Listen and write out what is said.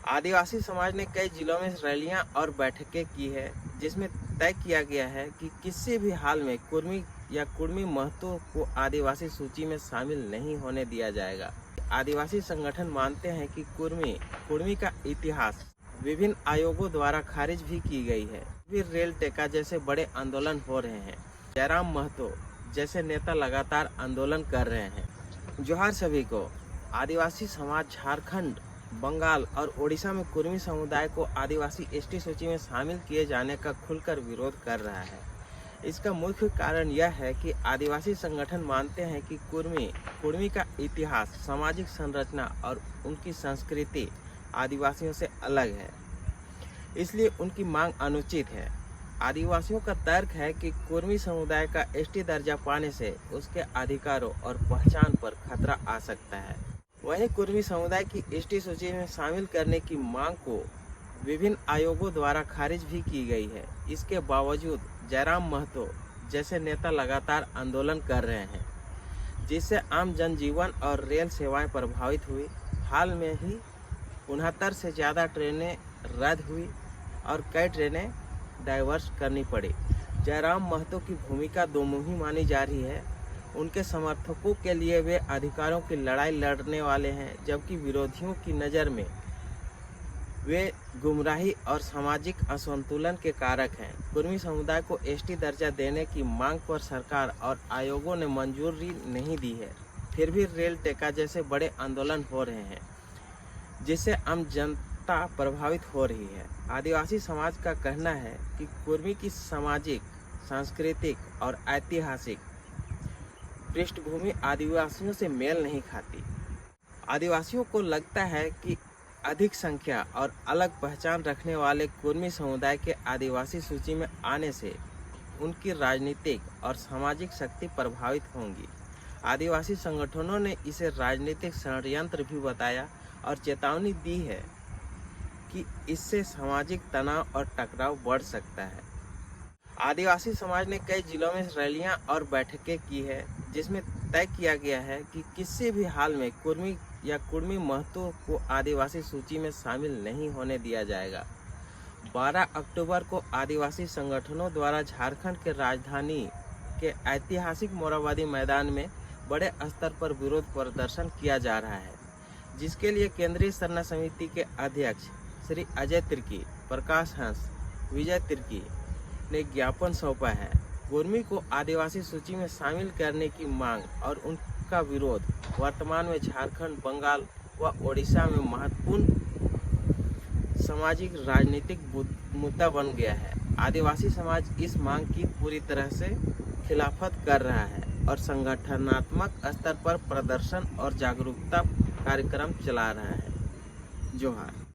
आदिवासी समाज ने कई जिलों में रैलियां और बैठकें की है, जिसमें तय किया गया है कि किसी भी हाल में कुर्मी या कुर्मी महतो को आदिवासी सूची में शामिल नहीं होने दिया जाएगा। आदिवासी संगठन मानते हैं कि कुर्मी का इतिहास विभिन्न आयोगों द्वारा खारिज भी की गई है। फिर रेल टेका जैसे बड़े आंदोलन हो रहे हैं। जयराम महतो जैसे नेता लगातार आंदोलन कर रहे हैं। जोहार सभी को। आदिवासी समाज झारखंड, बंगाल और ओडिशा में कुर्मी समुदाय को आदिवासी एसटी सूची में शामिल किए जाने का खुलकर विरोध कर रहा है। इसका मुख्य कारण यह है कि आदिवासी संगठन मानते हैं कि कुर्मी का इतिहास, सामाजिक संरचना और उनकी संस्कृति आदिवासियों से अलग है, इसलिए उनकी मांग अनुचित है। आदिवासियों का तर्क है कि कुर्मी समुदाय का एसटी दर्जा पाने से उसके अधिकारों और पहचान पर खतरा आ सकता है। वहीं कुर्मी समुदाय की एसटी सूची में शामिल करने की मांग को विभिन्न आयोगों द्वारा खारिज भी की गई है। इसके बावजूद जयराम महतो जैसे नेता लगातार आंदोलन कर रहे हैं, जिससे आम जनजीवन और रेल सेवाएं प्रभावित हुई। हाल में ही 69 से ज़्यादा ट्रेनें रद्द हुई और कई ट्रेनें डाइवर्स करनी पड़ी। जयराम महतो की भूमिका दोमुखी मानी जा रही है। उनके समर्थकों के लिए वे अधिकारों की लड़ाई लड़ने वाले हैं, जबकि विरोधियों की नज़र में वे गुमराही और सामाजिक असंतुलन के कारक हैं। कुर्मी समुदाय को एसटी दर्जा देने की मांग पर सरकार और आयोगों ने मंजूरी नहीं दी है। फिर भी रेल टेका जैसे बड़े आंदोलन हो रहे हैं, जिससे आम जनता प्रभावित हो रही है। आदिवासी समाज का कहना है कि कुर्मी की सामाजिक, सांस्कृतिक और ऐतिहासिक पृष्ठभूमि आदिवासियों से मेल नहीं खाती। आदिवासियों को लगता है कि अधिक संख्या और अलग पहचान रखने वाले कुर्मी समुदाय के आदिवासी सूची में आने से उनकी राजनीतिक और सामाजिक शक्ति प्रभावित होंगी। आदिवासी संगठनों ने इसे राजनीतिक षड्यंत्र भी बताया और चेतावनी दी है कि इससे सामाजिक तनाव और टकराव बढ़ सकता है। आदिवासी समाज ने कई जिलों में रैलियां और बैठकें की है, जिसमें तय किया गया है कि किसी भी हाल में कुर्मी या कुर्मी महतो को आदिवासी सूची में शामिल नहीं होने दिया जाएगा। 12 अक्टूबर को आदिवासी संगठनों द्वारा झारखंड के राजधानी के ऐतिहासिक मोरहाबादी मैदान में बड़े स्तर पर विरोध प्रदर्शन किया जा रहा है, जिसके लिए केंद्रीय सरना समिति के अध्यक्ष श्री अजय तिर्की, प्रकाश हंस, विजय तिर्की ने ज्ञापन सौंपा है। कुर्मी को आदिवासी सूची में शामिल करने की मांग और उनका विरोध वर्तमान में झारखंड, बंगाल व ओडिशा में महत्वपूर्ण सामाजिक राजनीतिक मुद्दा बन गया है। आदिवासी समाज इस मांग की पूरी तरह से खिलाफत कर रहा है और संगठनात्मक स्तर पर प्रदर्शन और जागरूकता कार्यक्रम चला रहा है। जोहार।